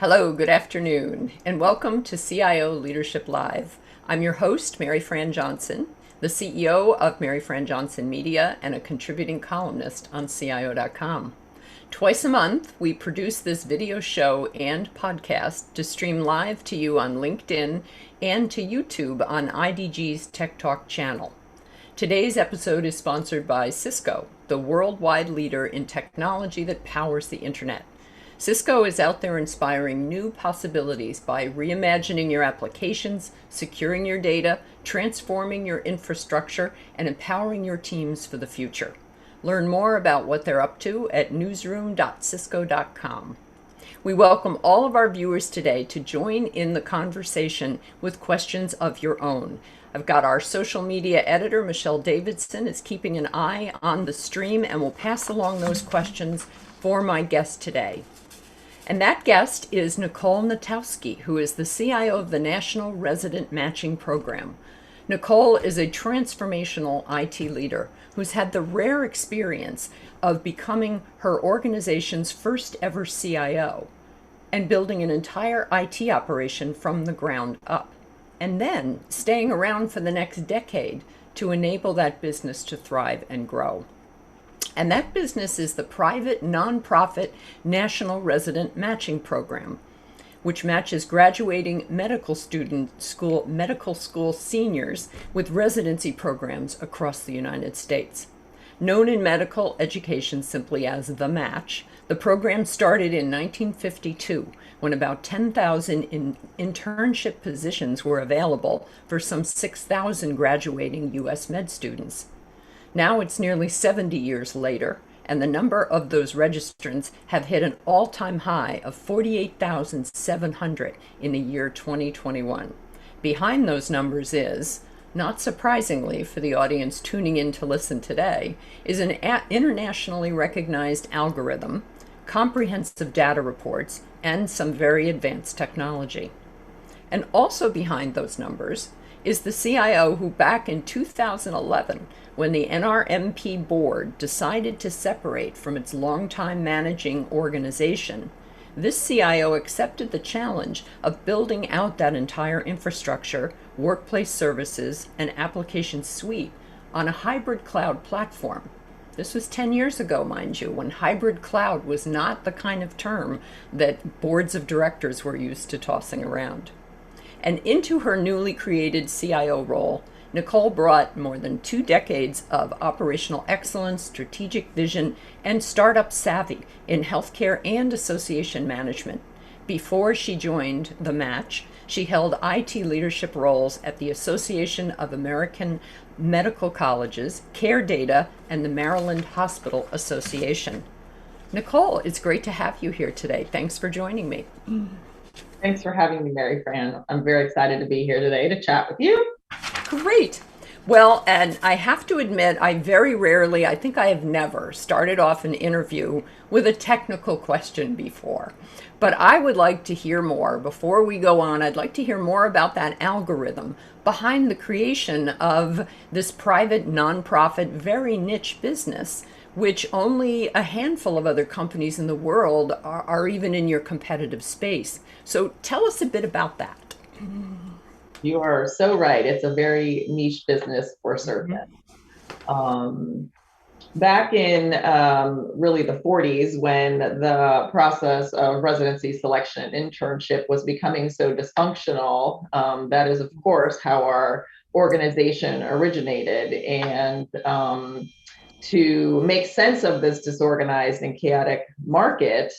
Hello, good afternoon, and welcome to CIO Leadership Live. I'm your host, Mary Fran Johnson, the CEO of Mary Fran Johnson Media and a contributing columnist on CIO.com. Twice a month, we produce this video show and podcast to stream live to you on LinkedIn and to YouTube on IDG's Tech Talk channel. Today's episode is sponsored by Cisco, the worldwide leader in technology that powers the internet. Cisco is out there inspiring new possibilities by reimagining your applications, securing your data, transforming your infrastructure, and empowering your teams for the future. Learn more about what they're up to at newsroom.cisco.com. We welcome all of our viewers today to join in the conversation with questions of your own. I've got our social media editor, Michelle Davidson, is keeping an eye on the stream and will pass along those questions for my guest today. And that guest is Nicole Natowski, who is the CIO of the National Resident Matching Program. Nicole is a transformational IT leader who's had the rare experience of becoming her organization's first ever CIO and building an entire IT operation from the ground up, and then staying around for the next decade to enable that business to thrive and grow. And that business is the private, nonprofit National Resident Matching Program, which matches graduating medical school seniors with residency programs across the United States. Known in medical education simply as The Match, the program started in 1952 when about 10,000 internship positions were available for some 6,000 graduating U.S. med students. Now it's nearly 70 years later, and the number of those registrants have hit an all-time high of 48,700 in the year 2021. Behind those numbers is, not surprisingly for the audience tuning in to listen today, is an internationally recognized algorithm, comprehensive data reports, and some very advanced technology. And also behind those numbers is the CIO who back in 2011, when the NRMP board decided to separate from its longtime managing organization, this CIO accepted the challenge of building out that entire infrastructure, workplace services, and application suite on a hybrid cloud platform. This was 10 years ago, mind you, when hybrid cloud was not the kind of term that boards of directors were used to tossing around. And into her newly created CIO role, Nicole brought more than 2 decades of operational excellence, strategic vision, and startup savvy in healthcare and association management. Before she joined The Match, she held IT leadership roles at the Association of American Medical Colleges, CareData, and the Maryland Hospital Association. Nicole, it's great to have you here today. Thanks for joining me. Thanks for having me, Mary Fran. I'm very excited to be here today to chat with you. Great. Well, and I have to admit, I very rarely, I think I have never started off an interview with a technical question before. But I would like to hear more. Before we go on, I'd like to hear more about that algorithm behind the creation of this private, nonprofit, very niche business, which only a handful of other companies in the world are even in your competitive space. So tell us a bit about that. You are so right. It's a very niche business for certain. Back in really the 40s, when the process of residency selection and internship was becoming so dysfunctional, that is, of course, how our organization originated. And to make sense of this disorganized and chaotic market,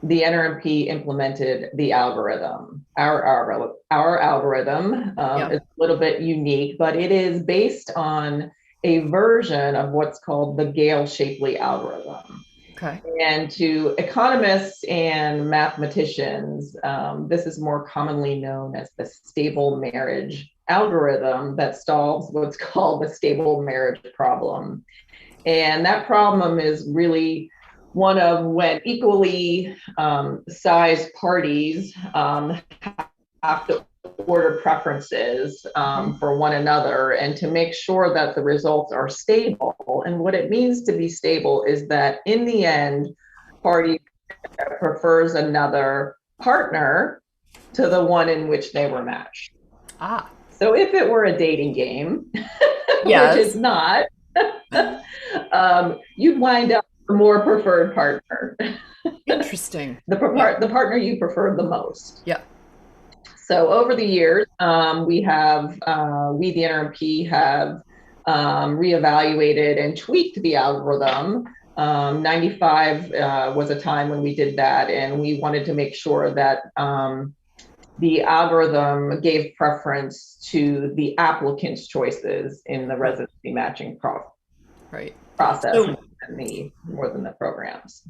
the NRMP implemented the algorithm. Our algorithm is a little bit unique, but it is based on a version of what's called the Gale-Shapley algorithm. Okay. And to economists and mathematicians, this is more commonly known as the stable marriage algorithm that solves what's called the stable marriage problem. And that problem is really one of when equally sized parties have to order preferences for one another and to make sure that the results are stable. And what it means to be stable is that in the end, parties prefers another partner to the one in which they were matched. Ah, So if it were a dating game, which it's yes. not, you'd wind up with a more preferred partner, Interesting. Yeah. the partner you preferred the most. Yeah. So over the years, we the NRMP have reevaluated and tweaked the algorithm. 95 was a time when we did that, and we wanted to make sure that the algorithm gave preference to the applicant's choices in the Right. residency matching Right. process So, more than the programs.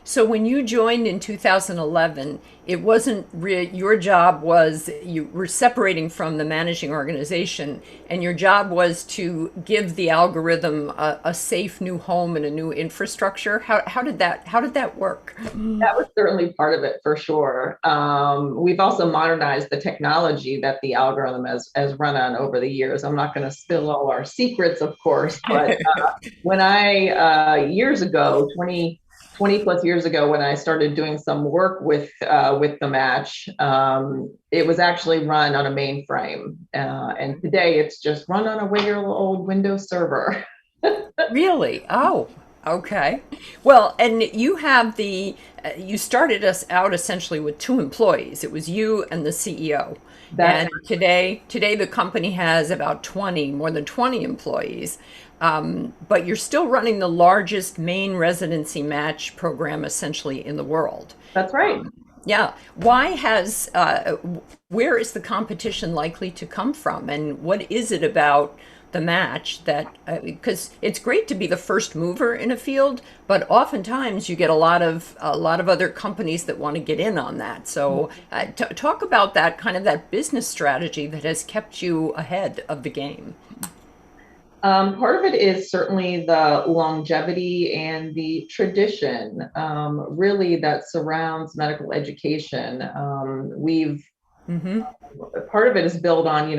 so when you joined in 2011, it wasn't your job was you were separating from the managing organization, and your job was to give the algorithm a safe new home and a new infrastructure. How did that work? That was certainly part of it for sure. We've also modernized the technology that the algorithm has run on over the years. I'm not going to spill all our secrets, of course, but when years ago, 20 plus years ago, when I started doing some work with the match, it was actually run on a mainframe. And today it's just run on a regular old Windows server. Really? Oh, okay. Well, and you have you started us out essentially with two employees. It was you and the CEO. That's And today the company has about 20, more than 20 employees. But you're still running the largest main residency match program essentially in the world. that's right. Yeah. Where is the competition likely to come from? And what is it about the match that, because it's great to be the first mover in a field, but oftentimes you get a lot of other companies that want to get in on that. So talk about that kind of that business strategy that has kept you ahead of the game. Part of it is certainly the longevity and the tradition, really, that surrounds medical education. We've Mm-hmm. Part of it is built on,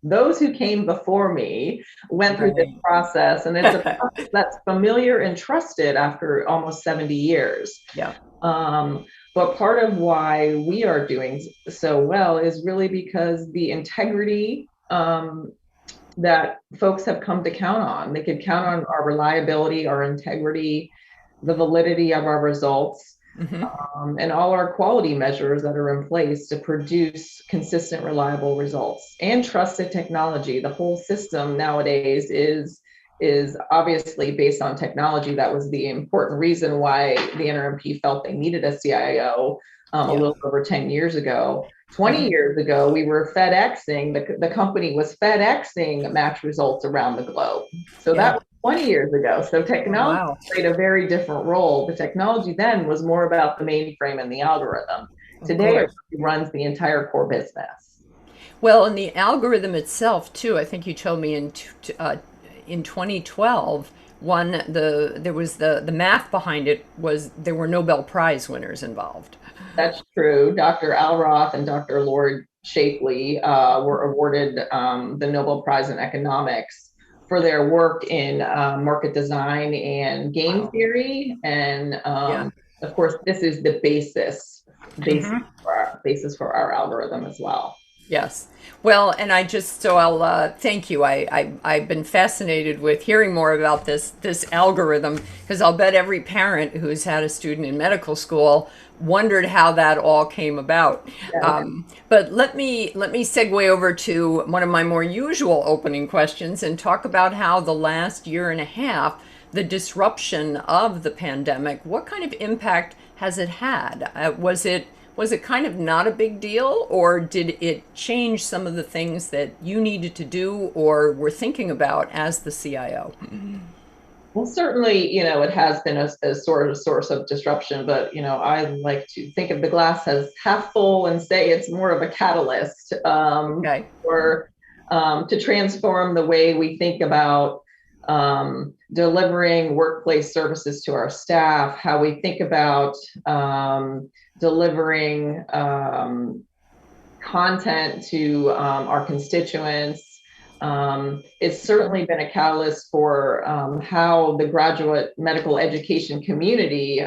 those who came before me went through this Right. process, and it's a process that's familiar and trusted after almost 70 years. Yeah. Um, but part of why we are doing so well is really because the integrity that folks have come to count on. They could count on our reliability, our integrity, the validity of our results, Mm-hmm. and all our quality measures that are in place to produce consistent, reliable results and trusted technology. The whole system nowadays is obviously based on technology. That was the important reason why the NRMP felt they needed a CIO a Yeah. little over 10 years ago. 20 Mm-hmm. years ago, we were FedExing, the company was FedExing match results around the globe. So that Yeah. was 20 years ago. So Oh, technology wow. played a very different role. The technology then was more about the mainframe and the algorithm. Of Today, it course. runs the entire core business. Well, and the algorithm itself too. I think you told me in 2012, there was the math behind it was there were Nobel Prize winners involved. That's true. Dr. Al Roth and Dr. Lord Shapley were awarded the Nobel Prize in Economics for their work in market design and game Wow. theory. And Yeah. of course, this is the basis Hmm. basis for our algorithm as well. Yes. Well, and I'll thank you. I've been fascinated with hearing more about this algorithm because I'll bet every parent who's had a student in medical school wondered how that all came about. Yes. But let me segue over to one of my more usual opening questions and talk about how the last year and a half, the disruption of the pandemic, what kind of impact has it had? Was it kind of not a big deal, or did it change some of the things that you needed to do or were thinking about as the CIO? Well, certainly, it has been a sort of source of disruption, but, I like to think of the glass as half full and say it's more of a catalyst Okay. for to transform the way we think about delivering workplace services to our staff, how we think about delivering content to our constituents, It's certainly been a catalyst for how the graduate medical education community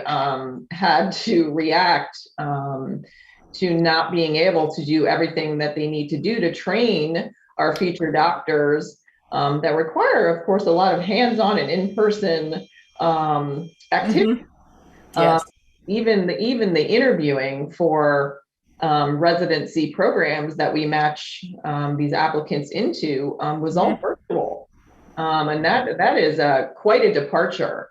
had to react to not being able to do everything that they need to do to train our future doctors that require, of course, a lot of hands-on and in-person activity. Hmm. Um, Yes. even the interviewing for residency programs that we match these applicants into was all Hmm. virtual, and that is quite a departure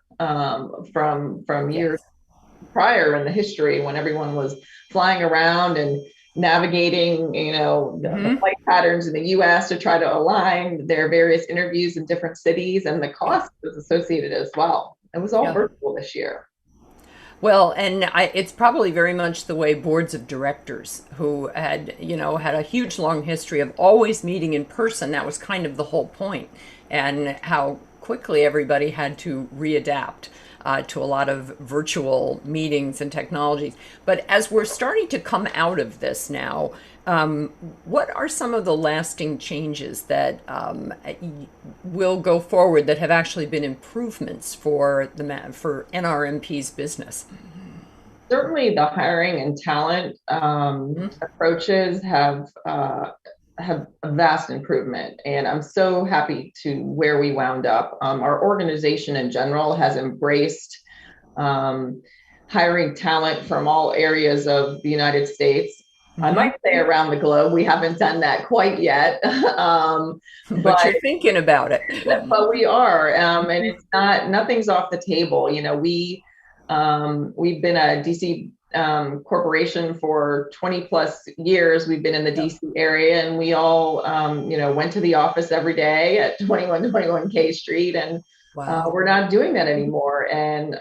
from years Yes. prior in the history when everyone was flying around and navigating, the Hmm. flight patterns in the U.S. to try to align their various interviews in different cities, and the Yeah. cost was associated as well. It was all Yeah. virtual this year. Well, and it's probably very much the way boards of directors who had, had a huge long history of always meeting in person. That was kind of the whole point, and how quickly everybody had to readapt to a lot of virtual meetings and technologies. But as we're starting to come out of this now, what are some of the lasting changes that will go forward that have actually been improvements for for NRMP's business? Certainly the hiring and talent Mhm. approaches have a vast improvement, and I'm so happy to where we wound up. Our organization in general has embraced um, hiring talent from all areas of the United States. I Hmm. might say around the globe. We haven't done that quite yet, But but you're thinking about it. we are, and it's not nothing's off the table. We've been a DC corporation for 20 plus years. We've been in the Yep. DC area, and we all went to the office every day at 2121 K Street, and Wow. we're not doing that anymore. And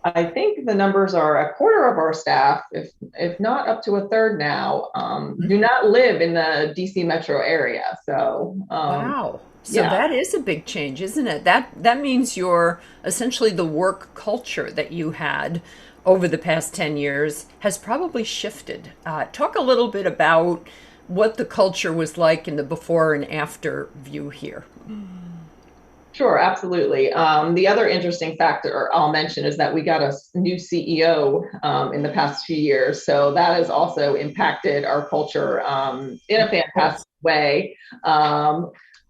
I think the numbers are a quarter of our staff, if not up to a third now, do Mhm. not live in the DC metro area. So Wow. So yeah. that is a big change, isn't it? That means your essentially the work culture that you had over the past 10 years has probably shifted. Talk a little bit about what the culture was like in the before and after view here. Sure, absolutely. The other interesting factor I'll mention is that we got a new CEO in the past few years. So that has also impacted our culture in a Of fantastic course. way.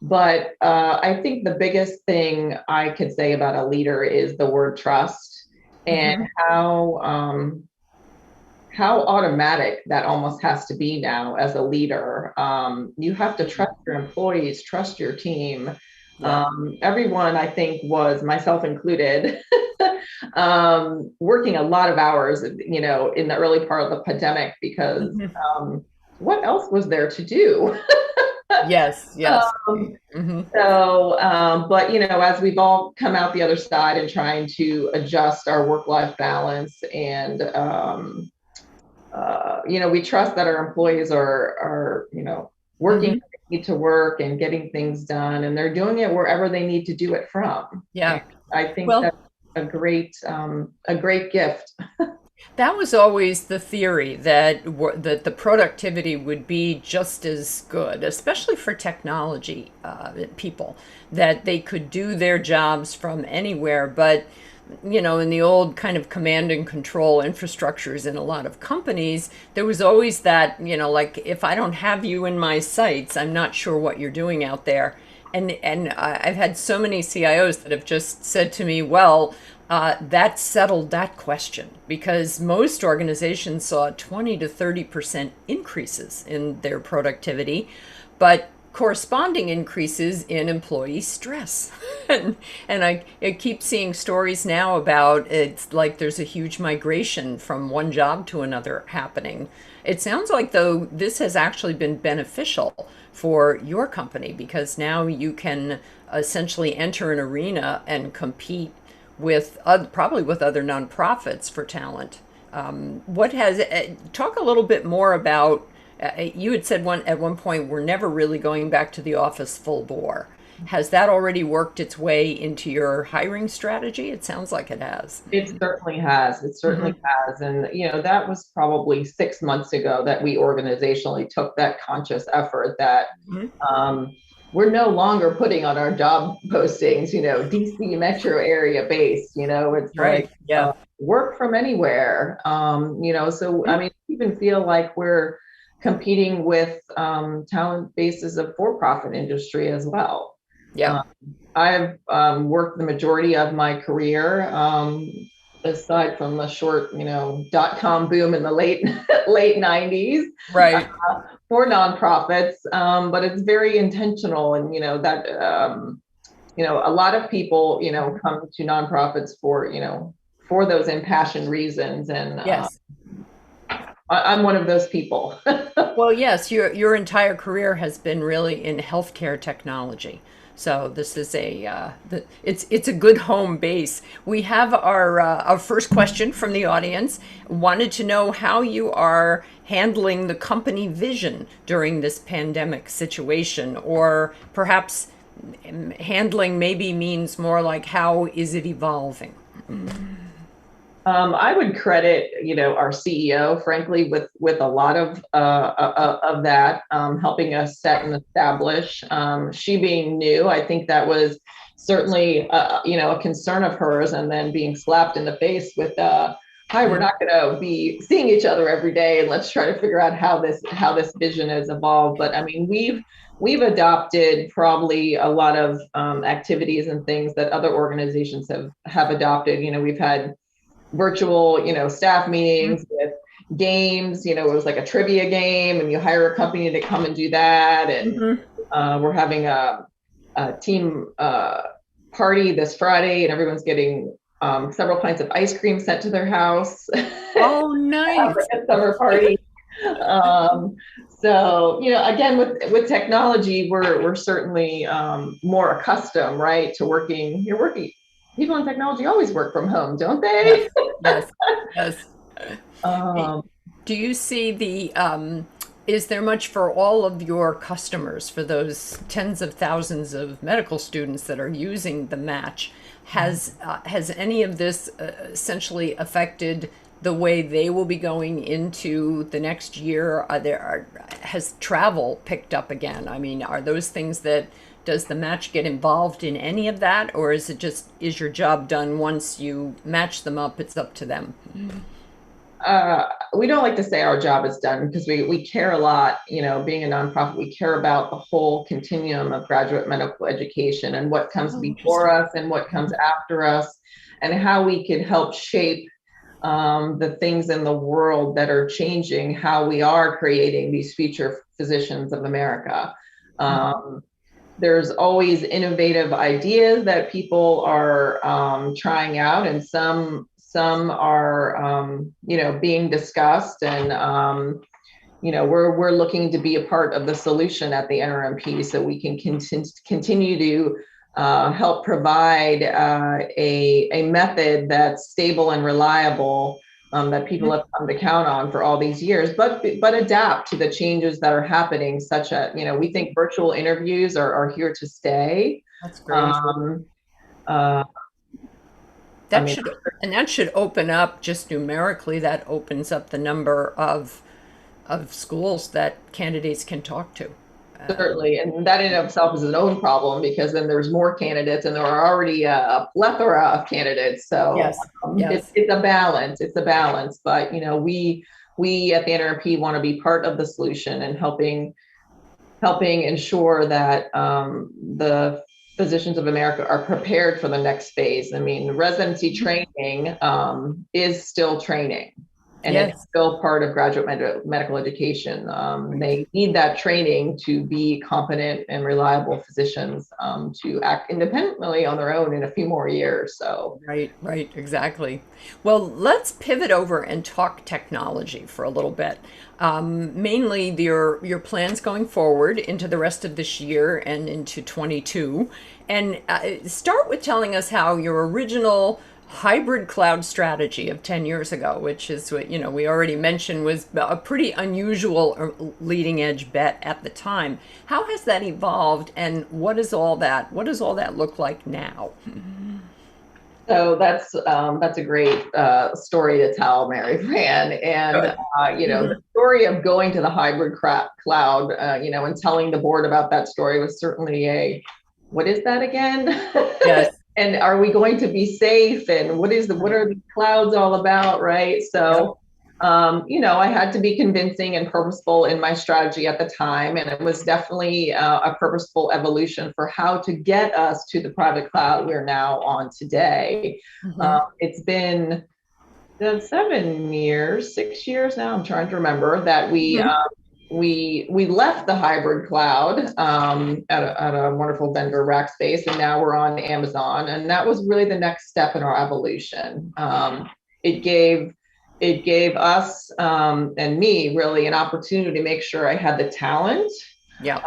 But I think the biggest thing I could say about a leader is the word trust, and Hmm. how automatic that almost has to be now as a leader. You have to trust your employees, trust your team. Yeah. Everyone, I think, was myself included, working a lot of hours, in the early part of the pandemic because Hmm. um, what else was there to do? Yes, yes. um, Hmm. but as we've all come out the other side and trying to adjust our work-life balance, and we trust that our employees are working Hmm. where they need to work and getting things done, and they're doing it wherever they need to do it from. And Yeah. I think Well, that's a great gift. that was always the theory that that the productivity would be just as good, especially for technology people, that they could do their jobs from anywhere. But in the old kind of command and control infrastructures in a lot of companies, there was always that, like if I don't have you in my sights, I'm not sure what you're doing out there. And I've had so many CIOs that have just said to me, well, that settled that question because most organizations saw 20 to 30% increases in their productivity, but corresponding increases in employee stress. and I keep seeing stories now about it's like there's a huge migration from one job to another happening. It sounds like, though, this has actually been beneficial for your company because now you can essentially enter an arena and compete with probably with other nonprofits for talent. What has talk a little bit more about? You had said at one point we're never really going back to the office full bore. Has that already worked its way into your hiring strategy? It sounds like it has. It certainly has. It certainly Hmm. has. And, that was probably 6 months ago that we organizationally took that conscious effort that Hmm. um, we're no longer putting on our job postings, DC metro area based, it's like Right. Yeah. work from anywhere. So I mean, even feel like we're competing with talent bases of for-profit industry as well. Yeah. Uh, I've worked the majority of my career, aside from the short, dot-com boom in the late late 90s, Right. for nonprofits, but it's very intentional, and that a lot of people come to nonprofits for for those impassioned reasons, and Yes. I'm one of those people. Well, yes, your entire career has been really in healthcare technology. So this is it's a good home base. We have our first question from the audience. Wanted to know how you are handling the company vision during this pandemic situation, or perhaps handling maybe means more like how is it evolving? I would credit, our CEO, frankly, with a lot of that, helping us set and establish. She being new, I think that was certainly, a concern of hers, and then being slapped in the face with, "Hi, we're not going to be seeing each other every day, and let's try to figure out how this vision has evolved." But I mean, we've adopted probably a lot of activities and things that other organizations have adopted. We've had virtual, staff meetings with games. It was like a trivia game, and you hire a company to come and do that. And Mm-hmm. we're having a team party this Friday, and everyone's getting several pints of ice cream sent to their house. Oh, nice. Like a summer party. Um, so again, with technology, we're certainly more accustomed, right, to working. You're working. People in technology always work from home, don't they? Yes. Yes. Yes. Um, Do you see is there much for all of your customers, for those tens of thousands of medical students that are using the match? Has any of this essentially affected the way they will be going into the next year? Has travel picked up again? I mean, are those things does the match get involved in any of that, or is it just, is your job done once you match them up, it's up to them? we don't like to say our job is done, because we care a lot. Being a nonprofit, we care about the whole continuum of graduate medical education, and what comes Oh, before interesting. us and what comes after us, and how we can help shape the things in the world that are changing how we are creating these future physicians of America. Um, there's always innovative ideas that people are trying out, and some are being discussed, and we're looking to be a part of the solution at the NRMP, so we can continue to help provide a method that's stable and reliable, that people have come to count on for all these years, but adapt to the changes that are happening. Such a, we think virtual interviews are here to stay. That's great. Um, uh, I That mean, should, and that should open up, just numerically, that opens up the number of schools that candidates can talk to. certainly, and that in itself is its own problem, because then there's more candidates, and there are already a plethora of candidates. So Yes. Yes. it's a balance. It's a balance. But we at the NRP want to be part of the solution, and helping ensure that the physicians of America are prepared for the next phase. I mean, residency training is still training, and it's Yes. still part of graduate medical education. They need that training to be competent and reliable physicians, to act independently on their own in a few more years. So, Right, right, exactly. Well, let's pivot over and talk technology for a little bit. Mainly your plans going forward into the rest of this year and into 22. And start with telling us how your original hybrid cloud strategy of 10 years ago, which is what, we already mentioned, was a pretty unusual leading edge bet at the time. How has that evolved, and what does all that look like now? That's a great story to tell, Mary Fran. And Good. the Mhm. story of going to the hybrid cloud, and telling the board about that story was certainly what is that again? Yes. And are we going to be safe? And what Right. are the clouds all about, right? Yep. So I had to be convincing and purposeful in my strategy at the time. And it was definitely a purposeful evolution for how to get us to the private cloud we're now on today. Mhm. It's been 7 years, 6 years now. I'm trying to remember that Mhm. we left the hybrid cloud at a wonderful Denver Rackspace, and now we're on Amazon. And that was really the next step in our evolution. It gave it gave us and me really an opportunity to make sure I had the talent Yep.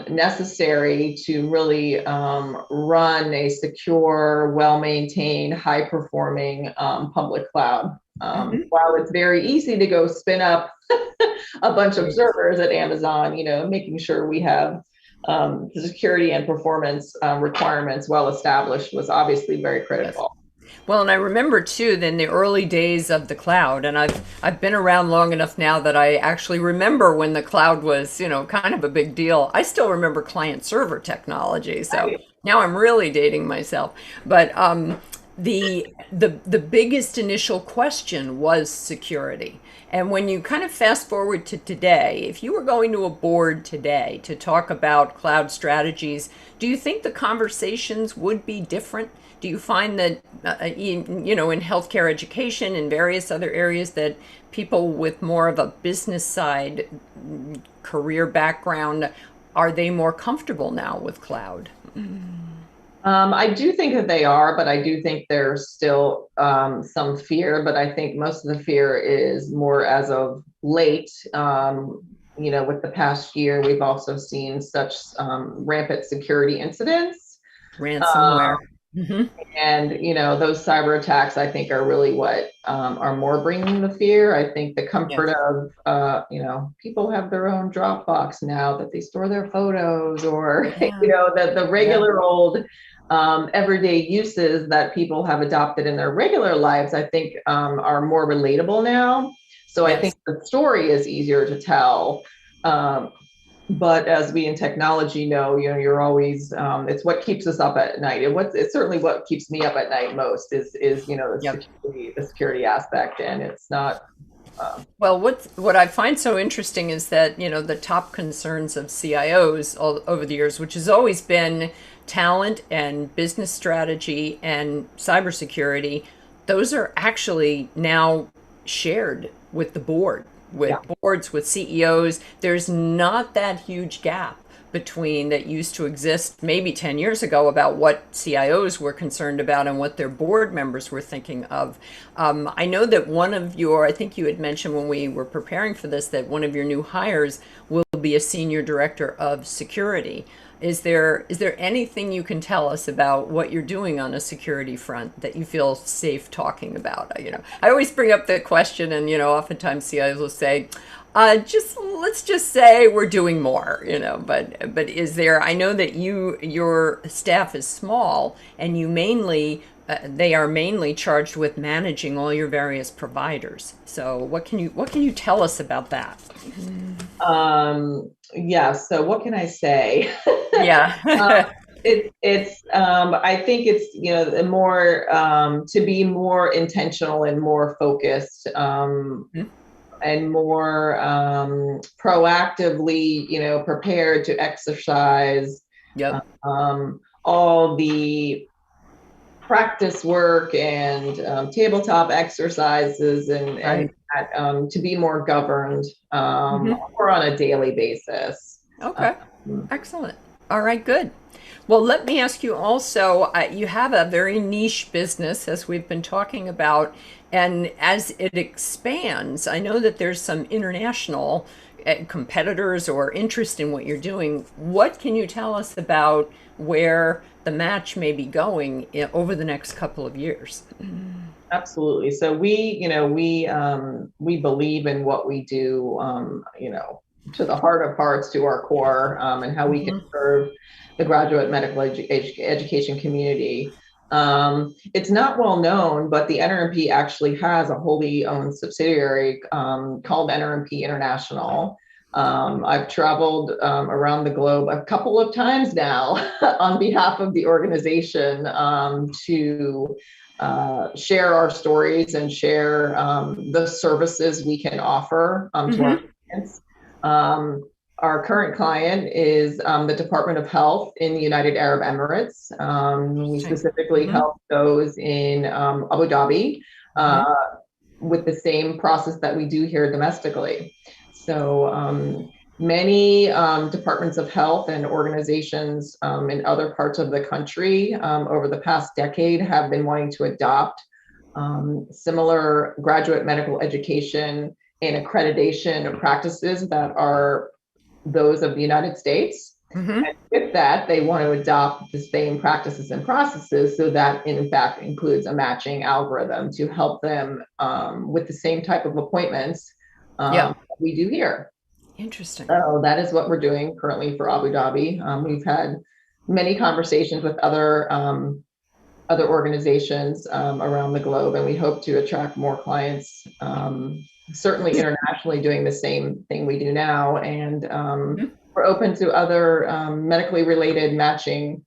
necessary to really run a secure, well-maintained, high-performing public cloud. Mhm. While it's very easy to go spin up a bunch of Right. servers at Amazon, making sure we have the security and performance requirements well established was obviously very Yes. critical. Well, and I remember too in the early days of the cloud, and I've been around long enough now that I actually remember when the cloud was, kind of a big deal. I still remember client server technology, so Right. now I'm really dating myself. But the biggest initial question was security. And when you kind of fast forward to today, if you were going to a board today to talk about cloud strategies, do you think the conversations would be different? Do you find that, in healthcare education and various other areas, that people with more of a business side career background, are they more comfortable now with cloud? I do think that they are, but I do think there's still some fear. But I think most of the fear is more as of late. With the past year, we've also seen such rampant security incidents. Ransomware. Hmm. And those cyber attacks, I think, are really what are more bringing the fear. I think the comfort Yes. of people have their own Dropbox now that they store their photos, or Yeah. the Yeah. regular old everyday uses that people have adopted in their regular lives, I think are more relatable now. So I think Yes. the story is easier to tell. Um, but as we in technology know, you're always it's what keeps us up at night. It's certainly what keeps me up at night most is Yep. the security aspect, and it's not. Well, what I find so interesting is that, the top concerns of CIOs all over the years, which has always been talent and business strategy and cybersecurity, those are actually now shared with the board, Yeah. with boards, with CEOs. There's not that huge gap between that used to exist maybe 10 years ago about what CIOs were concerned about and what their board members were thinking of. I know that I think you had mentioned when we were preparing for this, that one of your new hires will be a senior director of security. Is there anything you can tell us about what you're doing on a security front that you feel safe talking about? I always bring up the question, and oftentimes CIOs will say, just let's just say we're doing more, But is there? I know that your staff is small, and they are mainly charged with managing all your various providers. So what can you tell us about that? Yeah. So what can I say? uh, Yeah. I think it's the more to be more intentional and more focused, and more proactively, prepared to exercise Yep. all the practice work and tabletop exercises, and Right. to be more governed Hmm. or on a daily basis. Okay. Um, Excellent. All right, good. Well, let me ask you also, you have a very niche business, as we've been talking about, and as it expands, I know that there's some international competitors or interest in what you're doing. What can you tell us about where the match may be going over the next couple of years? Absolutely. So we believe in what we do, to the heart of hearts, to our core, and how we can Hmm. serve the graduate medical education community. It's not well known, but the NRMP actually has a wholly owned subsidiary called NRMP International. I've traveled around the globe a couple of times now on behalf of the organization to share our stories and share the services we can offer to our clients. Our current client is the Department of Health in the United Arab Emirates. We specifically help those in Abu Dhabi with the same process that we do here domestically. So many departments of health and organizations in other parts of the country over the past decade have been wanting to adopt similar graduate medical education and accreditation practices that are those of the United States. And with that, they want to adopt the same practices and processes, so that in fact includes a matching algorithm to help them with the same type of appointments we do here. Interesting. So that is what we're doing currently for Abu Dhabi. We've had many conversations with other organizations around the globe, and we hope to attract more clients, certainly internationally, doing the same thing we do now. And we're open to other medically related matching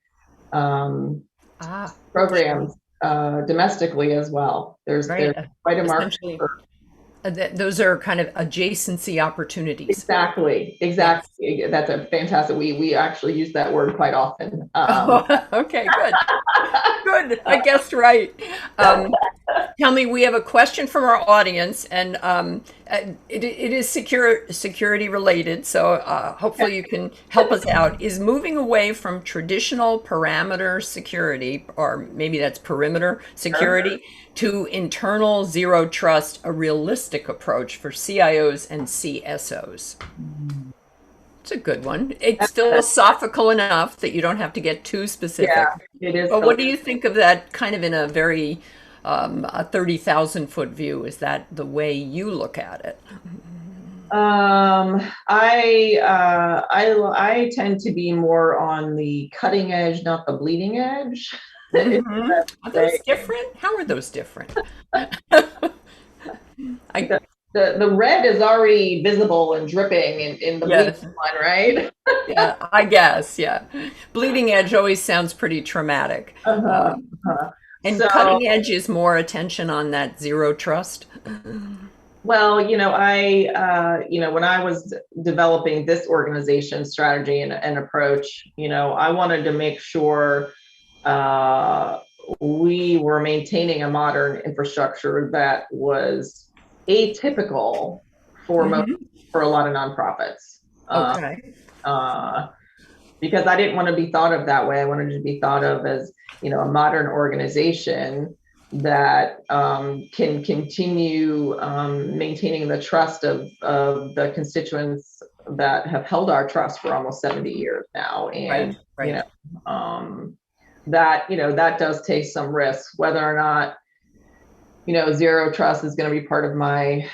programs domestically as well. There's quite a market for. Those are kind of adjacency opportunities. Exactly. That's a fantastic. We actually use that word quite often. Okay, good. Good. I guessed right. Tell me, we have a question from our audience, and it is security related, so hopefully you can help us out. Is moving away from traditional parameter security, or maybe that's perimeter security, to internal zero trust a realistic approach for CIOs and CSOs? It's a good one. It's philosophical enough that you don't have to get too specific. Yeah, it is. But what do you think of that, kind of in a very a 30,000-foot view? Is that the way you look at it? I tend to be more on the cutting edge, not the bleeding edge. Are those different? How are those different? The red is already visible and dripping in the bleeding one, right? Yeah, I guess. Yeah, bleeding edge always sounds pretty traumatic. And cutting edge is more attention on that zero trust. Well, when I was developing this organization strategy and approach, I wanted to make sure we were maintaining a modern infrastructure that was atypical for a lot of nonprofits. Okay. Because I didn't want to be thought of that way. I wanted to be thought of as, a modern organization that can continue maintaining the trust of the constituents that have held our trust for almost 70 years now. And, that does take some risks, whether or not, zero trust is going to be part of my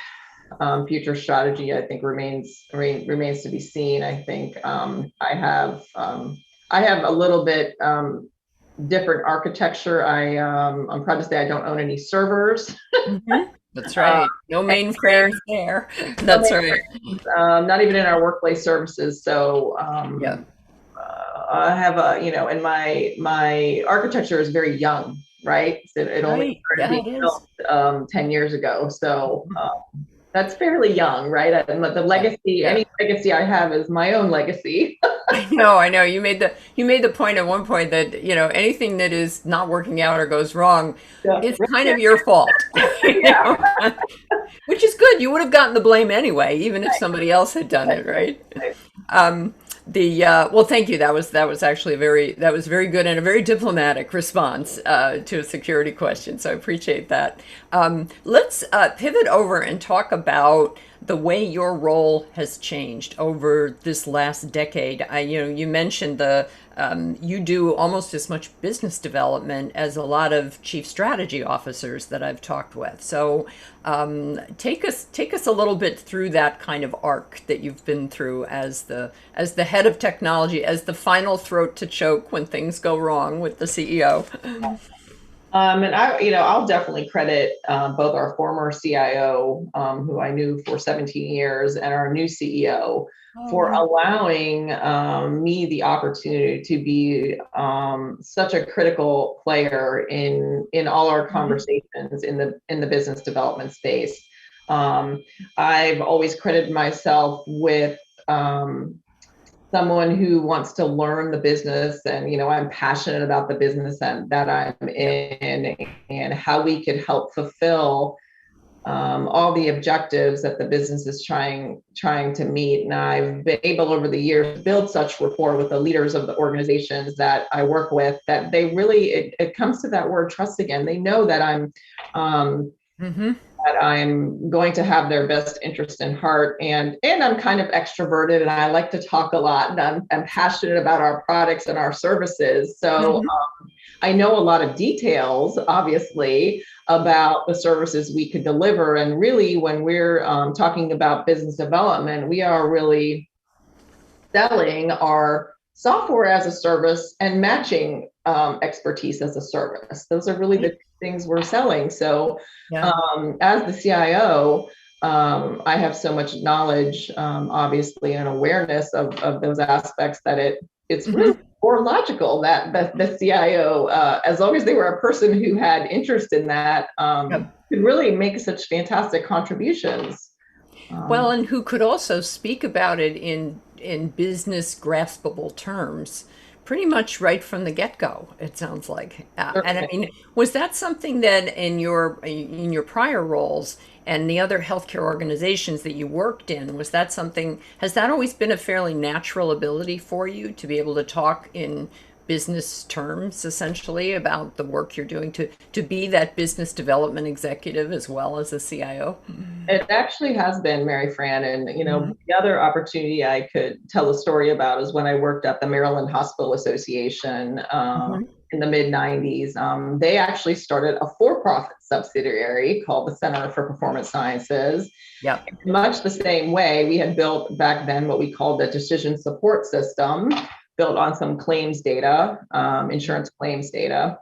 future strategy, I think remains to be seen. I think I have a little bit different architecture. I'm proud to say I don't own any servers. That's right. No mainframes there. That's right. Not even in our workplace services. So I have and my architecture is very young, right? So it only started being built 10 years ago. So that's fairly young, right? The legacy, any legacy I have is my own legacy. I know. You made the point at one point that, anything that is not working out or goes wrong, it's kind of your fault. Which is good. You would have gotten the blame anyway, even if somebody else had done it, right? Well, thank you. That was actually very good and a very diplomatic response to a security question. So I appreciate that. Let's pivot over and talk about the way your role has changed over this last decade. You mentioned you do almost as much business development as a lot of chief strategy officers that I've talked with. So take us a little bit through that kind of arc that you've been through as the head of technology, as the final throat to choke when things go wrong with the CEO. And I'll definitely credit both our former CIO, who I knew for 17 years, and our new CEO Oh, for wow. allowing me the opportunity to be such a critical player in all our Mhm. conversations in the business development space. Um, I've always credited myself with um, someone who wants to learn the business, and I'm passionate about the business that I'm Yep. in, and how we could help fulfill all the objectives that the business is trying to meet. And I've been able over the years to build such rapport with the leaders of the organizations that I work with, that they really, it comes to that word trust again. They know um, Hmm. that I'm going to have their best interest in heart. And I'm kind of extroverted, and I like to talk a lot, and I'm passionate about our products and our services. So Hmm. I know a lot of details, obviously, about the services we could deliver. And really, when we're talking about business development, we are really selling our software as a service and matching expertise as a service. Those are really the things we're selling. So, Yeah. as the CIO, I have so much knowledge, obviously, and awareness of those aspects, that it's really Hmm. more logical that the CIO, as long as they were a person who had interest in that, Yep. could really make such fantastic contributions. Well, Um, and who could also speak about it in business graspable terms, pretty much right from the get-go, it sounds like. And I Certainly. mean, was that something that in your prior roles and the other healthcare organizations that you worked in, was that something, has that always been a fairly natural ability for you to be able to talk in business terms essentially about the work you're doing, to be that business development executive as well as a CIO? It actually has been, Mary Fran. And, Mhm. the other opportunity I could tell a story about is when I worked at the Maryland Hospital Association Mhm. in the mid 90s. They actually started a for profit subsidiary called the Center for Performance Sciences. Yep. Much the same way, we had built back then what we called the decision support system, built on some claims data, insurance claims data.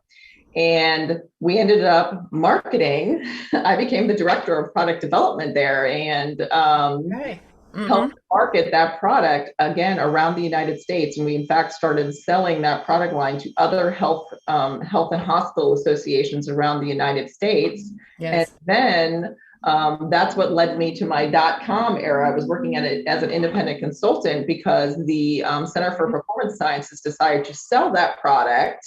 And we ended up marketing. I became the director of product development there, and Okay. Mm-hmm. helped market that product again around the United States. And we, in fact, started selling that product line to other health and hospital associations around the United States. And Yes. then that's what led me to my .com era. I was working at it as an independent consultant because the Center for Performance Sciences decided to sell that product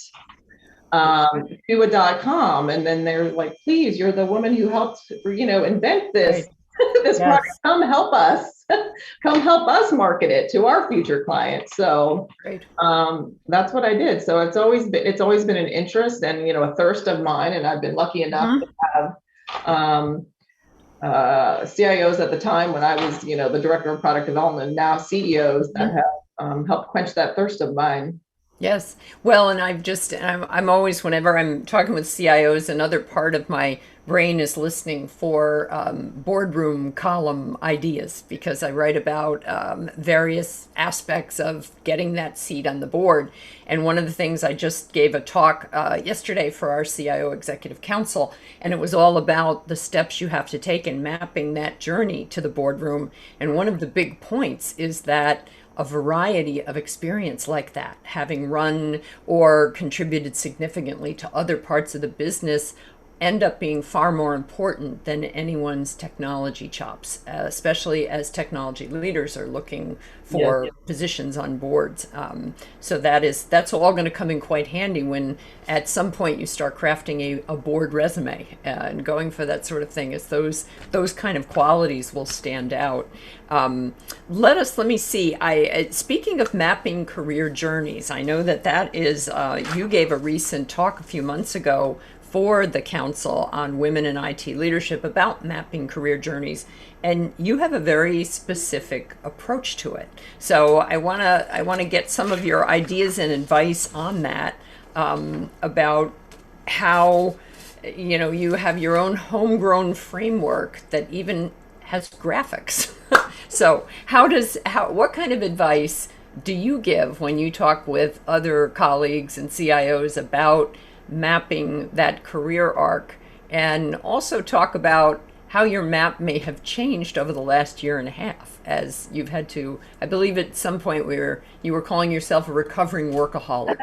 to a .com, and then they're like, please, you're the woman who helped invent this Right. this product, Yes. come help us come help us market it to our future clients. So Great. that's what I did. So it's always been an interest, and a thirst of mine, and I've been lucky enough to Hmm. have CIOs at the time when I was the director of product development, now CEOs that have helped quench that thirst of mine. Yes. Well, and I'm always, whenever I'm talking with CIOs, another part of my brain is listening for boardroom column ideas because I write about various aspects of getting that seat on the board. And one of the things, I just gave a talk yesterday for our CIO Executive Council, and it was all about the steps you have to take in mapping that journey to the boardroom. And one of the big points is that a variety of experience like that, having run or contributed significantly to other parts of the business, end up being far more important than anyone's technology chops, especially as technology leaders are looking Yes. for positions on boards. So that's all going to come in quite handy when at some point you start crafting a board resume and going for that sort of thing, as those kind of qualities will stand out. Let me see. Speaking of mapping career journeys, I know that is you gave a recent talk a few months ago for the Council on Women in IT Leadership about mapping career journeys, and you have a very specific approach to it. So I wanna get some of your ideas and advice on that, about how you have your own homegrown framework that even has graphics. So what kind of advice do you give when you talk with other colleagues and CIOs about mapping that career arc, and also talk about how your map may have changed over the last year and a half as you've had to, I believe at some point you were calling yourself a recovering workaholic,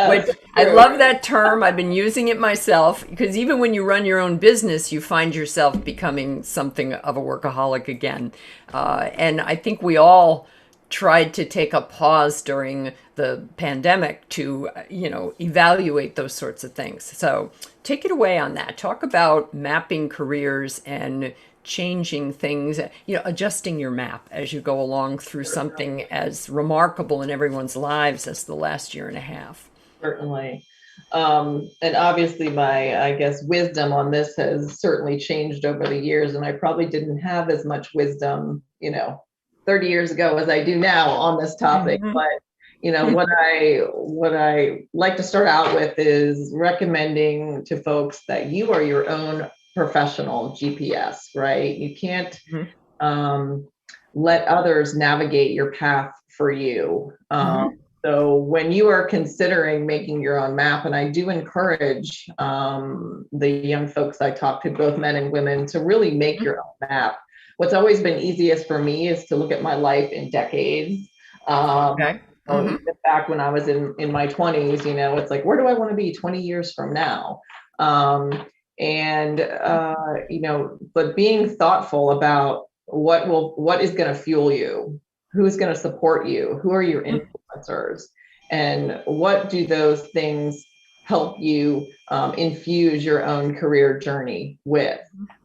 which So I true. love that term. I've been using it myself because even when you run your own business, you find yourself becoming something of a workaholic again. And I think we all tried to take a pause during the pandemic to, evaluate those sorts of things. So take it away on that. Talk about mapping careers and changing things, adjusting your map as you go along through something as remarkable in everyone's lives as the last year and a half. Certainly. And obviously my, I guess, wisdom on this has certainly changed over the years, and I probably didn't have as much wisdom, 30 years ago as I do now on this topic. Mhm. But, what I like to start out with is recommending to folks that you are your own professional GPS, right? You can't Mhm. um, let others navigate your path for you. Mhm. So when you are considering making your own map, and I do encourage the young folks I talk to, both men and women, to really make your own map. What's always been easiest for me is to look at my life in decades. Um, Okay. even Mhm. back when I was in my 20s, it's like, where do I want to be 20 years from now? Um, but being thoughtful about what is going to fuel you, who's going to support you, who are your influencers, and what do those things help you infuse your own career journey with.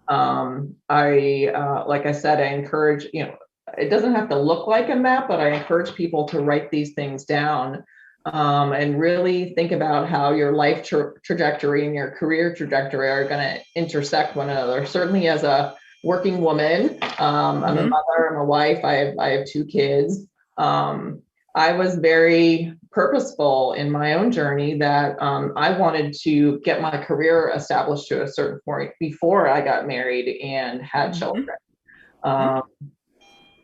Like I said, I encourage, it doesn't have to look like a map, but I encourage people to write these things down, and really think about how your life trajectory and your career trajectory are going to intersect one another. Certainly, as a working woman, I'm a Mhm. mother, I'm a wife, I have two kids. Um, I was very purposeful in my own journey that I wanted to get my career established to a certain point before I got married and had Mhm. children. Um,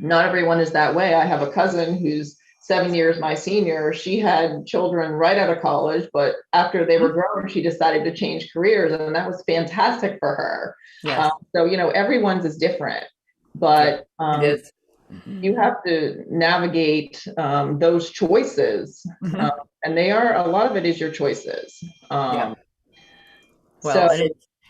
Not everyone is that way. I have a cousin who's 7 years my senior. She had children right out of college, but after they were Mhm. grown, she decided to change careers, and that was fantastic for her. Yes. So, everyone's is different, Yeah, but it is. Mhm. you have to navigate those choices. Um, Mhm. and a lot of it is your choices. Yeah. So, Well,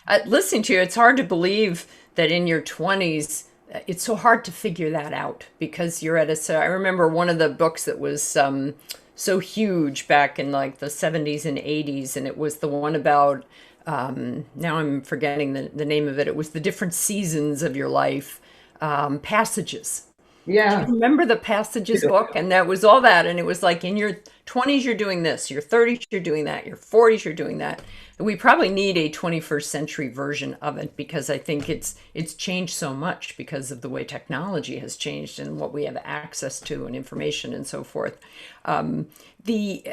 and listening to you, it's hard to believe that in your 20s, it's so hard to figure that out because you're at a. So I remember one of the books that was so huge back in like the 70s and 80s, and it was the one about, now I'm forgetting the name of it. It was the different seasons of your life, passages. Do you yeah. remember the Passages book? And that was all that. And it was like in your 20s, you're doing this, your 30s, you're doing that, your 40s, you're doing that. We probably need a 21st century version of it because I think it's changed so much because of the way technology has changed and what we have access to and information and so forth. The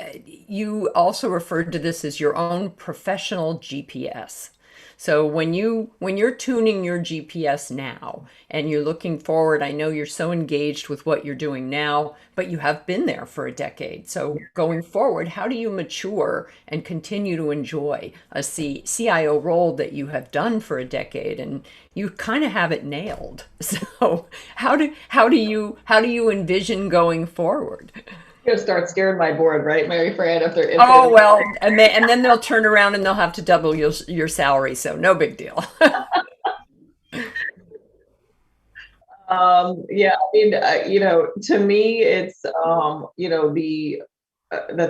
You also referred to this as your own professional GPS. So when you're tuning your GPS now and you're looking forward, I know you're so engaged with what you're doing now, but you have been there for a decade. So going forward, how do you mature and continue to enjoy a CIO role that you have done for a decade and you kind of have it nailed? So how do you envision going forward? Gonna start scaring my board, right, Mary Fran? If they're Oh well, and then they'll turn around and they'll have to double your salary, so no big deal. Yeah, I mean, to me, it's, the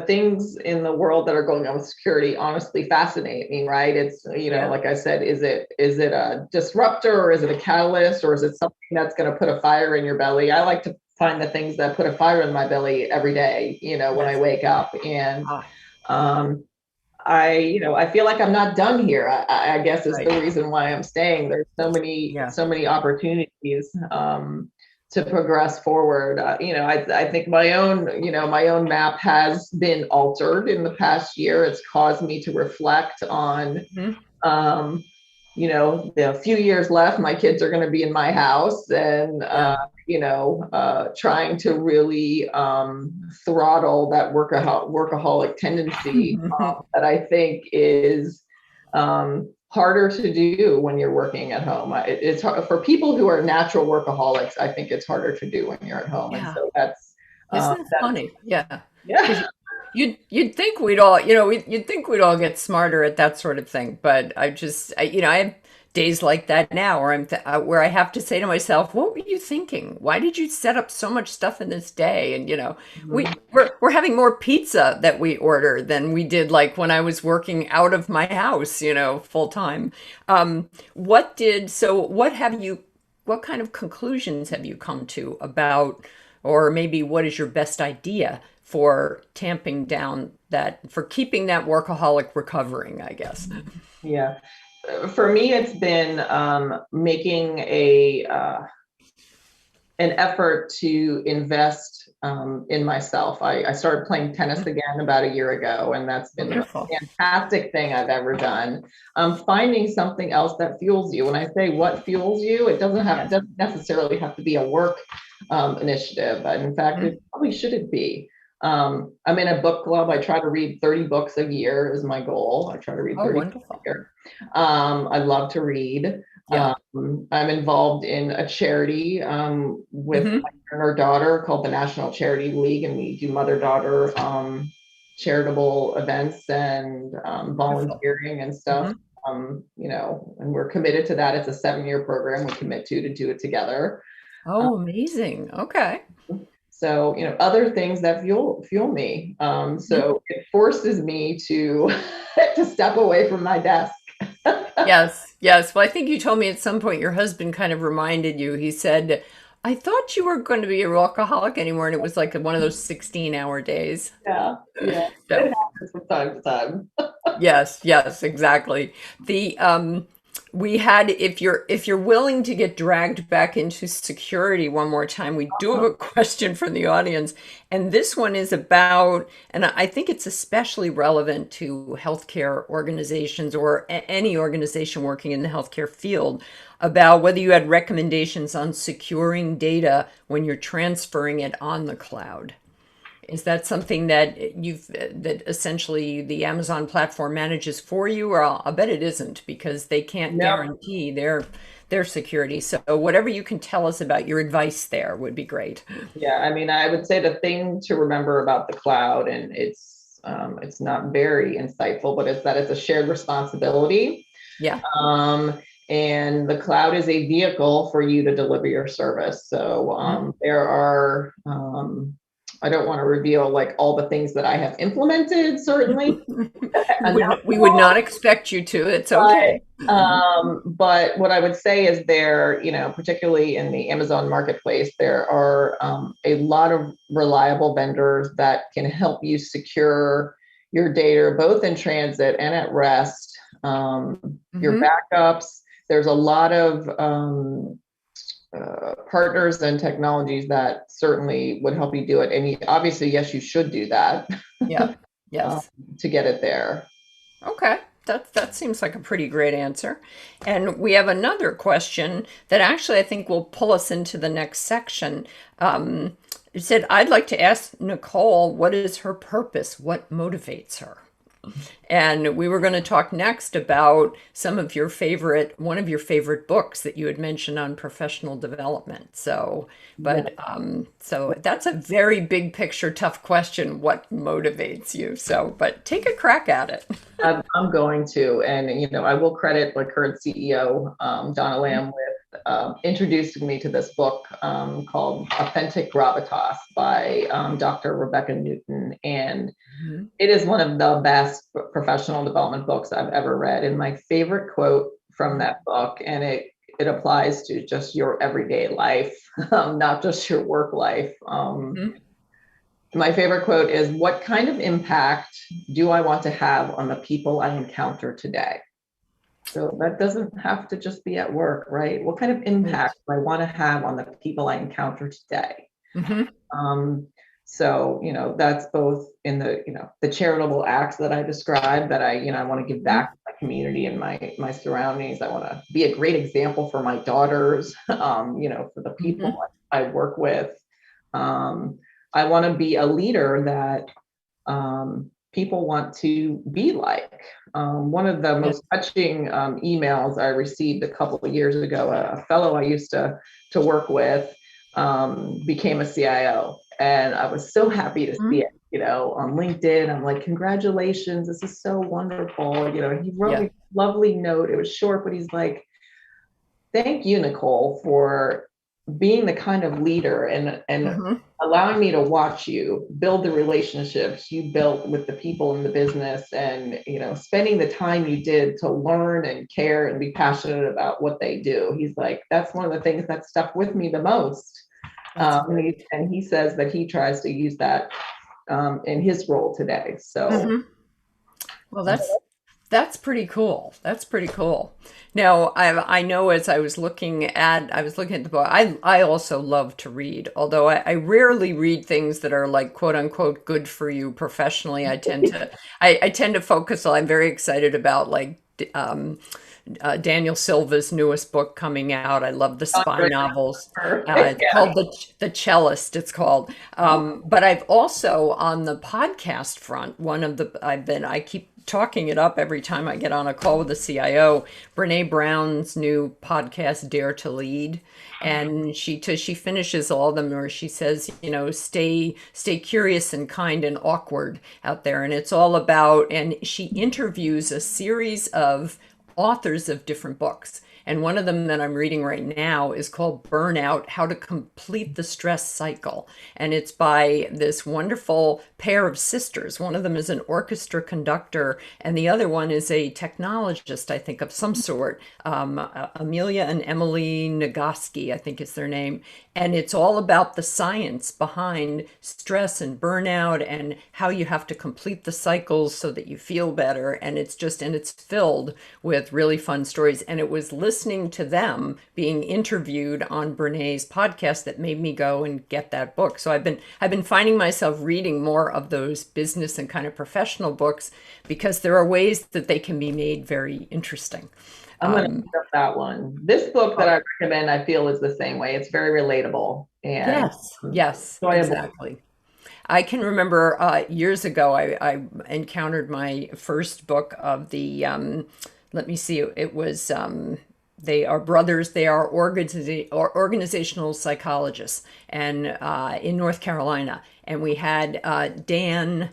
things in the world that are going on with security honestly fascinate me, right? It's, Yeah. like I said, is it a disruptor, or is it a catalyst, or is it something that's going to put a fire in your belly? I like to find the things that put a fire in my belly every day, when I Yes. wake up. And Ah, um, I feel like I'm not done here. I guess is right. the reason why I'm staying. There's Yeah. so many opportunities to progress forward. I think my own map has been altered in the past year. It's caused me to reflect on, Mhm. um, the few years left. My kids are going to be in my house, and Yeah. trying to really throttle that workaholic tendency that I think is harder to do when you're working at home. It's hard for people who are natural workaholics. I think it's harder to do when you're at home, and Yeah. so that's Isn't it funny? Yeah. yeah. Because you'd think we'd all, you'd think we'd all get smarter at that sort of thing. But I have days like that now where where I have to say to myself, "What were you thinking? Why did you set up so much stuff in this day?" And we're having more pizza that we order than we did like when I was working out of my house, full time. What kind of conclusions have you come to about, or maybe what is your best idea for tamping down for keeping that workaholic recovering, I guess? Yeah. For me, it's been making an effort to invest in myself. I started playing tennis again about a year ago, and that's been the most Wonderful. fantastic thing I've ever done. Finding something else that fuels you. When I say what fuels you, it doesn't necessarily have to be a work initiative. And in fact, Mhm. it probably shouldn't be. I'm in a book club. I try to read 30 books a year is my goal. I try to read Oh, 30 books a wonderful. year. I love to read. Yeah. I'm involved in a charity with Hmm. my and our daughter called the National Charity League, and we do mother-daughter charitable events and Wonderful. volunteering and Hmm. stuff. And we're committed to that. It's a 7-year program we commit to do it together. Oh, amazing. Okay. So, other things that fuel me. Mhm. So it forces me to to step away from my desk. Yes, yes. Well, I think you told me at some point your husband kind of reminded you. He said, "I thought you weren't going to be a workaholic anymore," and it was like one of those 16-hour days. Yeah, yeah. So It happens from time to time. yes, yes, exactly. The we had if you're willing to get dragged back into security one more time, we do have a question from the audience, and this one is about, and I think it's especially relevant to healthcare organizations or any organization working in the healthcare field, about whether you had recommendations on securing data when you're transferring it on the cloud. Is that something that essentially the Amazon platform manages for you? Or I bet it isn't because they can't No, guarantee their security. So whatever you can tell us about your advice there would be great. yeah, I mean, I would say the thing to remember about the cloud, and it's not very insightful, but it's that it's a shared responsibility. Yeah. Um, and the cloud is a vehicle for you to deliver your service. So Mhm. there are, I don't want to reveal like all the things that I have implemented, certainly, We would not expect you to. It's okay. but what I would say is there, particularly in the Amazon marketplace, there are a lot of reliable vendors that can help you secure your data, both in transit and at rest, your Hmm. backups. There's a lot of partners and technologies that certainly would help you do it. And obviously, yes, you should do that Yeah. um, Yes. to get it there. Okay, that seems like a pretty great answer. And we have another question that actually I think will pull us into the next section. It said, "I'd like to ask Nicole what is her purpose? What motivates her?" And we were going to talk next about one of your favorite books that you had mentioned on professional development. Yeah. So that's a very big picture, tough question. What motivates you? But take a crack at it. I'm going to, and I will credit the current CEO, Donna Lamb, with introducing me to this book called Authentic Gravitas by Dr. Rebecca Newton. And Mhm. it is one of the best professional development books I've ever read. And my favorite quote from that book, and it applies to just your everyday life, not just your work life. Mhm. My favorite quote is, "What kind of impact do I want to have on the people I encounter today?" So that doesn't have to just be at work, right? What kind of Right. impact do I want to have on the people I encounter today? Hmm. Um, so, that's both in the charitable acts that I described, that I want to give back to my community and my surroundings. I want to be a great example for my daughters, for the people Hmm. I work with. I want to be a leader that people want to be like. One of the Yes. most touching emails I received a couple of years ago, a fellow I used to work with became a CIO, and I was so happy to see Mhm. it. On LinkedIn, I'm like, congratulations, this is so wonderful. He wrote Yeah. me a lovely note. It was short, but he's like, thank you, Nicole, for being the kind of leader and Hmm. allowing me to watch you build the relationships you built with the people in the business, and spending the time you did to learn and care and be passionate about what they do. He's like, that's one of the things that stuck with me the most. That's And he says that he tries to use that in his role today. So great. Well, that's pretty cool. That's pretty cool. Now, I know as I was looking at the book. I also love to read, although I rarely read things that are like quote unquote good for you professionally. I tend to focus. I'm very excited about like Daniel Silva's newest book coming out. I love the spy novels. It's yeah. called the Cellist. It's called. But I've also on the podcast front. I keep talking it up every time I get on a call with the CIO. Brene Brown's new podcast, Dare to Lead, and she finishes all of them where she says, stay curious and kind and awkward out there, and it's all about. And she interviews a series of authors of different books. And one of them that I'm reading right now is called Burnout: How to Complete the Stress Cycle. And it's by this wonderful pair of sisters. One of them is an orchestra conductor, and the other one is a technologist, I think, of some sort. Amelia and Emily Nagoski, I think is their name. And it's all about the science behind stress and burnout and how you have to complete the cycles so that you feel better. And it's filled with really fun stories. And it was listening to them being interviewed on Brene's podcast that made me go and get that book. So I've been finding myself reading more of those business and kind of professional books because there are ways that they can be made very interesting. I'm going to pick up that one. This book that I recommend, I feel, is the same way. It's very relatable and Yes, yes, enjoyable. exactly. I can remember years ago, I encountered my first book of let me see, it was, they are brothers, they are organizational psychologists, and in North Carolina. And we had Dan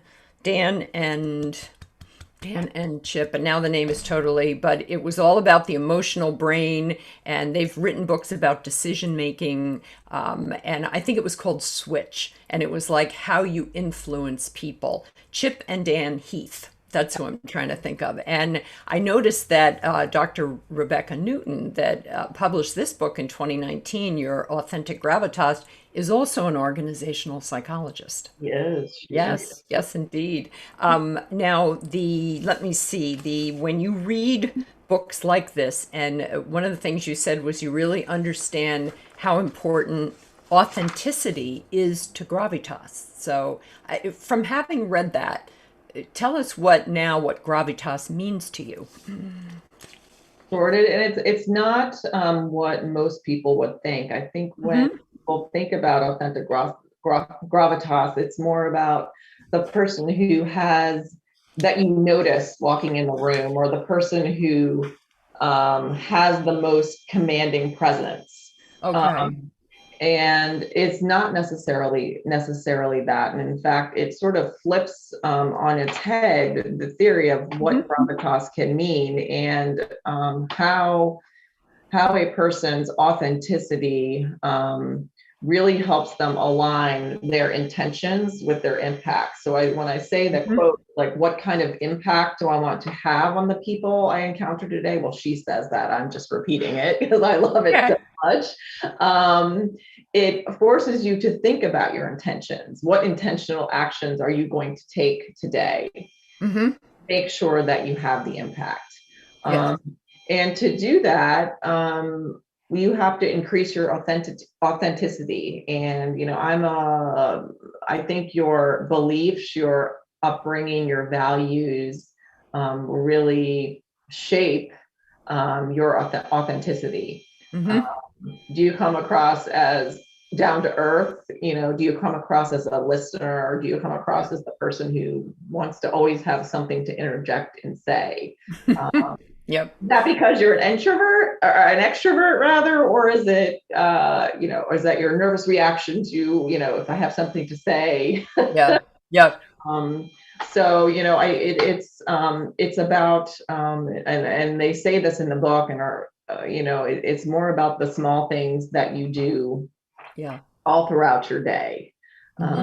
and Dan and Chip, and now the name is totally, but it was all about the emotional brain, and they've written books about decision making. And I think it was called Switch, and it was like how you influence people. Chip and Dan Heath. That's who I'm trying to think of. And I noticed that Dr. Rebecca Newton, that published this book in 2019, Your Authentic Gravitas, is also an organizational psychologist. Yes, she is. Yes, yes, indeed. Now, let me see, when you read books like this, and one of the things you said was you really understand how important authenticity is to gravitas. So, from having read that, tell us what gravitas means to you. Sorted, and it's not what most people would think. I think when Hmm. people think about authentic gravitas, it's more about the person who has that you notice walking in the room, or the person who has the most commanding presence. Okay. Um, and it's not necessarily that, and in fact it sort of flips on its head the theory of what Hmm. gravitas can mean, and how a person's authenticity really helps them align their intentions with their impact. So when I say the Hmm. quote, like, what kind of impact do I want to have on the people I encounter today? Well, she says that. I'm just repeating it because I love it so Okay. much. It forces you to think about your intentions. What intentional actions are you going to take today? Hmm. Make sure that you have the impact. Yes. Um, and to do that, you have to increase your authenticity. And I think your beliefs, your upbringing, your values really shape your authenticity. Hmm. Um, do you come across as down to earth? Do you come across as a listener, or do you come across as the person who wants to always have something to interject and say? Yep. Is that because you're an introvert or an extrovert rather, or is it, or is that your nervous reaction to, if I have something to say? Yeah. Yep. Um, so it's about and they say this in the book, and are it's more about the small things that you do Yeah. all throughout your day, Hmm.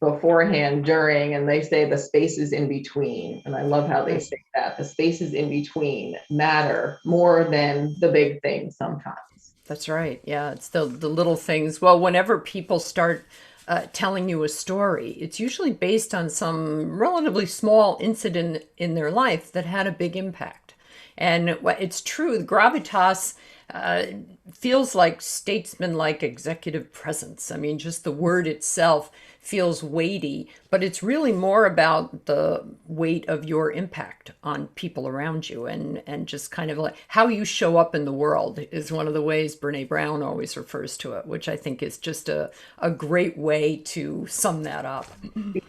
beforehand, during, and they say the spaces in between. And I love how they say that the spaces in between matter more than the big things sometimes. That's right. Yeah, it's the little things. Well, whenever people start telling you a story, it's usually based on some relatively small incident in their life that had a big impact. And it's true, gravitas uh, feels like statesman-like executive presence. I mean, just the word itself feels weighty, but it's really more about the weight of your impact on people around you, and just kind of like how you show up in the world is one of the ways Brene Brown always refers to it, which I think is just a great way to sum that up.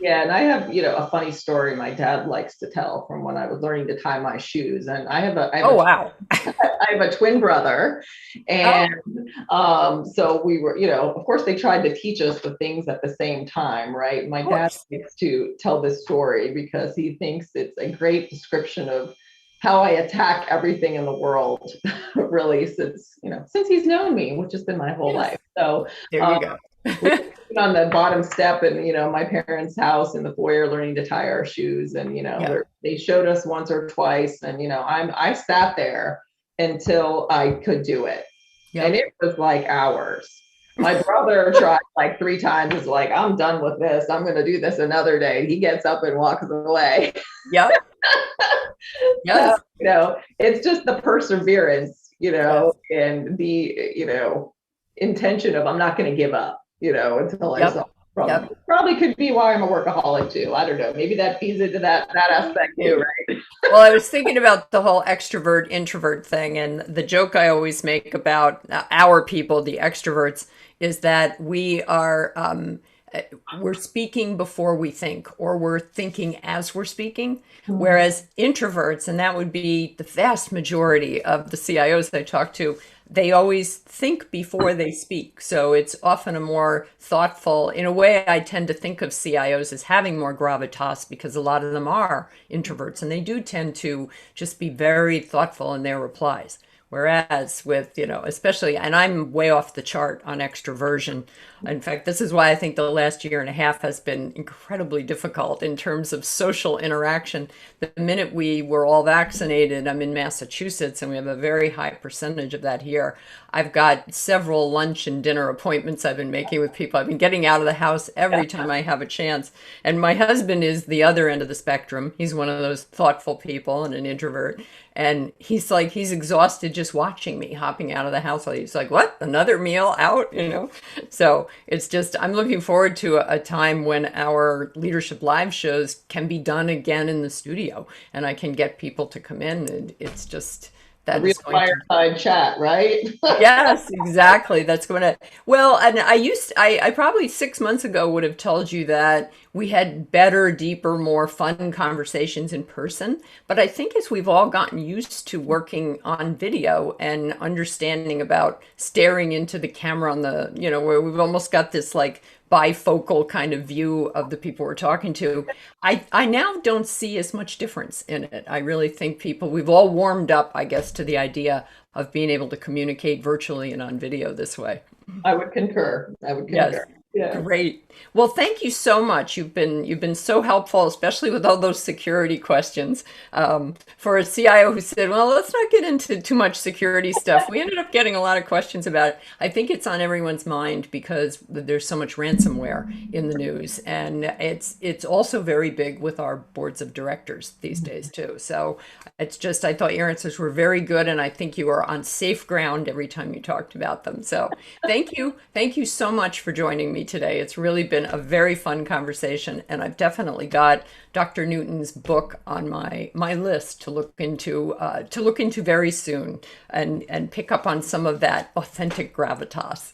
Yeah, and I have, a funny story my dad likes to tell from when I was learning to tie my shoes. And Oh, wow. I have a twin brother, Oh, and so we were, of course, they tried to teach us the things at the same time, right? My of dad course. likes to tell this story because he thinks it's a great description of how I attack everything in the world, really, since he's known me, which has been my whole Yes. life. So There you um, go. we were on the bottom step in, my parents' house in the foyer learning to tie our shoes. And, Yeah. they showed us once or twice. And, I sat there until I could do it. And Yep. it was like hours. My brother tried like 3 times. Is like, I'm done with this. I'm going to do this another day. He gets up and walks away. Yep. So, Yes. it's just the perseverance, Yes. and the, intention of I'm not going to give up, until I Yep. saw from. Yep. Probably could be why I'm a workaholic too. I don't know. Maybe that feeds into that aspect too, Maybe. right? Well, I was thinking about the whole extrovert introvert thing, and the joke I always make about our people, the extroverts, is that we're speaking before we think, or we're thinking as we're speaking. Mhm. Whereas introverts, and that would be the vast majority of the CIOs I talk to, they always think before they speak. So it's often a more thoughtful, in a way, I tend to think of CIOs as having more gravitas because a lot of them are introverts and they do tend to just be very thoughtful in their replies. Whereas with, especially, and I'm way off the chart on extroversion. In fact, this is why I think the last year and a half has been incredibly difficult in terms of social interaction. The minute we were all vaccinated, I'm in Massachusetts and we have a very high percentage of that here. I've got several lunch and dinner appointments I've been making with people. I've been getting out of the house every time I have a chance. And my husband is the other end of the spectrum. He's one of those thoughtful people and an introvert. And he's like, he's exhausted just watching me hopping out of the house. He's like, what? Another meal out? So it's just, I'm looking forward to a time when our Leadership Live shows can be done again in the studio and I can get people to come in. And it's just, A that real is going to. fireside chat, right? Yes, exactly. That's going to, well, and I probably 6 months ago would have told you that we had better, deeper, more fun conversations in person. But I think as we've all gotten used to working on video and understanding about staring into the camera on where we've almost got this like bifocal kind of view of the people we're talking to, I now don't see as much difference in it. I really think we've all warmed up, I guess, to the idea of being able to communicate virtually and on video this way. I would concur. I would Yes. concur. Yeah. Great. Well, thank you so much. You've been so helpful, especially with all those security questions. For a CIO who said, "Well, let's not get into too much security stuff," we ended up getting a lot of questions about it. I think it's on everyone's mind because there's so much ransomware in the news, and it's also very big with our boards of directors these days too. So it's just I thought your answers were very good, and I think you are on safe ground every time you talked about them. So thank you so much for joining me today. It's really been a very fun conversation, and I've definitely got Dr. Newton's book on my list to look into very soon, and pick up on some of that authentic gravitas.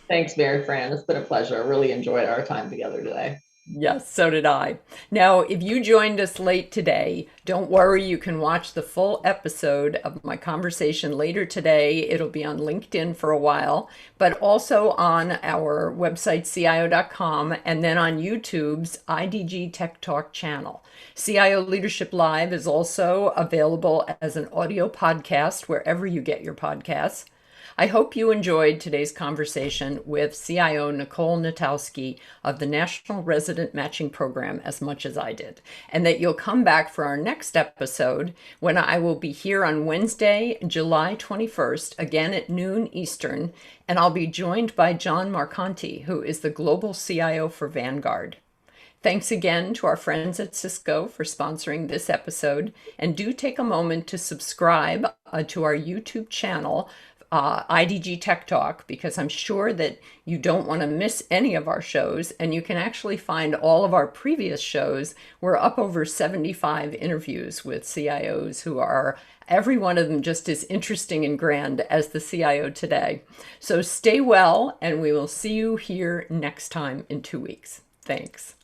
Thanks, Mary Fran. It's been a pleasure. Really enjoyed our time together today. Yes, so did I. Now, if you joined us late today, don't worry, you can watch the full episode of my conversation later today. It'll be on LinkedIn for a while, but also on our website, CIO.com, and then on YouTube's IDG Tech Talk channel. CIO Leadership Live is also available as an audio podcast wherever you get your podcasts. I hope you enjoyed today's conversation with CIO Nicole Natowski of the National Resident Matching Program as much as I did, and that you'll come back for our next episode when I will be here on Wednesday, July 21st, again at noon Eastern, and I'll be joined by John Marconti, who is the Global CIO for Vanguard. Thanks again to our friends at Cisco for sponsoring this episode, and do take a moment to subscribe to our YouTube channel, IDG Tech Talk, because I'm sure that you don't want to miss any of our shows, and you can actually find all of our previous shows. We're up over 75 interviews with CIOs who are, every one of them, just as interesting and grand as the CIO today. So stay well, and we will see you here next time in 2 weeks. Thanks.